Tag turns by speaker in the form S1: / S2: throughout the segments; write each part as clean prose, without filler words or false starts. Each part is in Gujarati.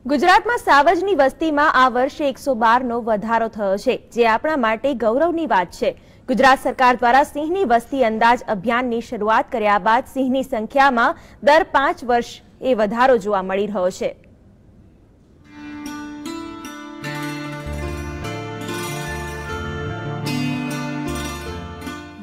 S1: ગુજરાતમાં સાવજની વસ્તીમાં આ વર્ષે 112નો વધારો થયો છે, જે આપણા માટે ગૌરવની વાત છે। ગુજરાત સરકાર દ્વારા સિંહની વસ્તી અંદાજ અભિયાનની શરૂઆત કર્યા બાદ સિંહની સંખ્યામાં દર 5 વર્ષે વધારો જોવા મળી રહ્યો છે।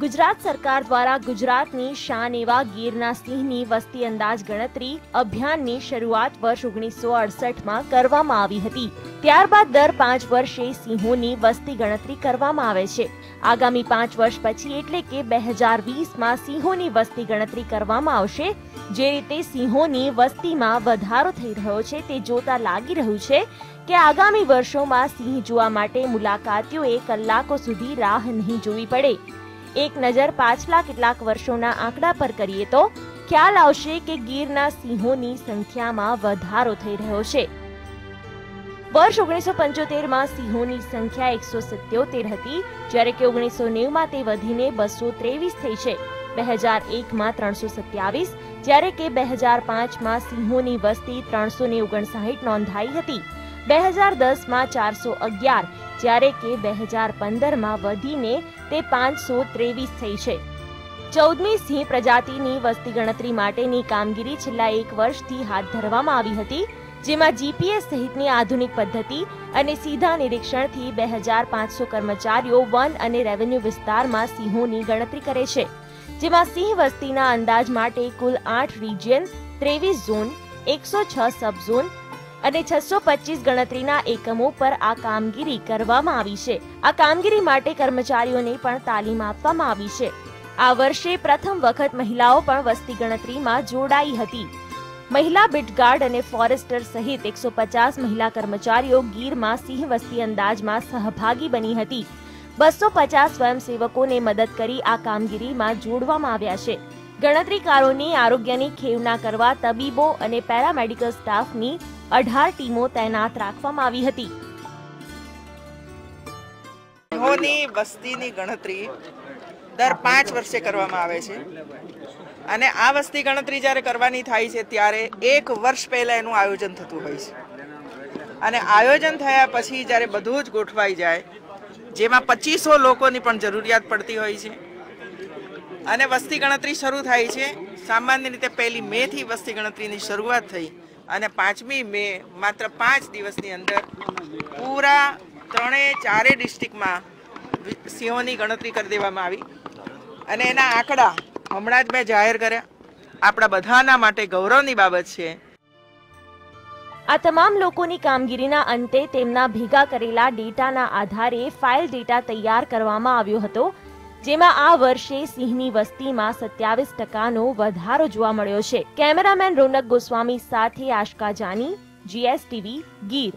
S1: ગુજરાત સરકાર દ્વારા ગુજરાતની શાન એવા ગીરના સિંહની વસ્તી અંદાજ ગણતરી અભિયાનની શરૂઆત વર્ષ 1968માં કરવામાં આવી હતી। ત્યારબાદ દર 5 વર્ષે સિંહોની વસ્તી ગણતરી કરવામાં આવે છે। આગામી 5 વર્ષ પછી એટલે કે 2020માં સિંહોની વસ્તી ગણતરી કરવામાં આવશે। જે રીતે સિંહોની વસ્તીમાં વધારો થઈ રહ્યો છે તે જોતા લાગી રહ્યું છે કે આગામી વર્ષોમાં સિંહ જોવા માટે મુલાકાતીઓએ કલાકો સુધી રાહ નહીં જોવી પડે। એક નજર પાછલા કેટલાક વર્ષોના આંકડા પર કરીએ તો ખ્યાલ આવશે કે ગીરના સિંહોની સંખ્યામાં વધારો થઈ રહ્યો છે। વર્ષ 1975માં સિંહોની સંખ્યા 177 હતી, જ્યારે કે 1990માં તે વધીને 223 થઈ છે। 2001માં 327, જ્યારે કે 2005માં સિંહોની વસ્તી 359 નોંધાઈ હતી। 2010માં 411, જ્યારે કે 2015માં વધીને તે 523 થઈ છે। 14મી સિંહ પ્રજાતિની વસ્તી ગણતરી માટેની કામગીરી છેલ્લા 1 વર્ષથી હાથ ધરવામાં આવી હતી, જેમાં જીપીએસ સહિતની આધુનિક પદ્ધતિ અને સીધા નિરીક્ષણથી 2500 કર્મચારીઓ વન અને રેવન્યુ વિસ્તારમાં સિંહોની ગણતરી કરે છે, જેમાં સિંહ વસ્તીના અંદાજ માટે કુલ 8 રિજિયન, 23 ઝોન, 106 સબ ઝોન અને 625 ગણતરીના એકમો પર આ કામગીરી કરવામાં આવી છે। આ કામગીરી માટે કર્મચારીઓને પણ તાલીમ આપવામાં આવી છે। આ વર્ષે પ્રથમ વખત મહિલાઓ પણ વસ્તી ગણતરીમાં જોડાઈ હતી। મહિલા બીટગાર્ડ અને ફોરેસ્ટર સહિત 150 મહિલા કર્મચારીઓ ગીરમાં સિંહ વસ્તી અંદાજમાં સહભાગી બની હતી। 250 સ્વયંસેવકોને મદદ કરી આ કામગીરીમાં જોડવામાં આવ્યા છે। ગણતરીકારોની આરોગ્યની ખેવના કરવા તબીબો અને પેરામેડિકલ સ્ટાફની 18 ટીમો તૈનાત રાખવામાં આવી હતી।
S2: સિંહોની વસ્તીની ગણતરી દર 5 વર્ષે કરવામાં આવે છે અને આ વસ્તી ગણતરી જ્યારે કરવાની થાય છે ત્યારે 1 વર્ષ પહેલા એનું આયોજન થતું હોય છે અને આયોજન થયા પછી જ્યારે બધું જ ગોઠવાઈ જાય, જેમાં 2500 લોકોની પણ જરૂરિયાત પડતી હોય છે અને વસ્તી ગણતરી શરૂ થાય છે। સામાન્ય રીતે 1 મે થી વસ્તી ગણતરીની શરૂઆત થઈ અને 5મી મે માત્ર 5 દિવસની અંદર પૂરા 3-4 ડિસ્ટ્રિક્ટમાં સિંહોની ગણતરી કરી દેવામાં આવી અને એના આંકડા હમણાં જ મેં જાહેર કર્યા। આપણા બધાના માટે ગૌરવની બાબત છે।
S1: આ તમામ લોકોની કામગીરીના અંતે તેમના ભેગા કરેલા ડેટાના આધારે ફાઇલ ડેટા તૈયાર કરવામાં આવ્યો હતો, જેમાં આ વર્ષે સિંહની વસ્તીમાં 27% વધારો જોવા મળ્યો છે। કેમેરામેન રોનક ગોસ્વામી સાથે આશકા જાની, GSTV, ગીર।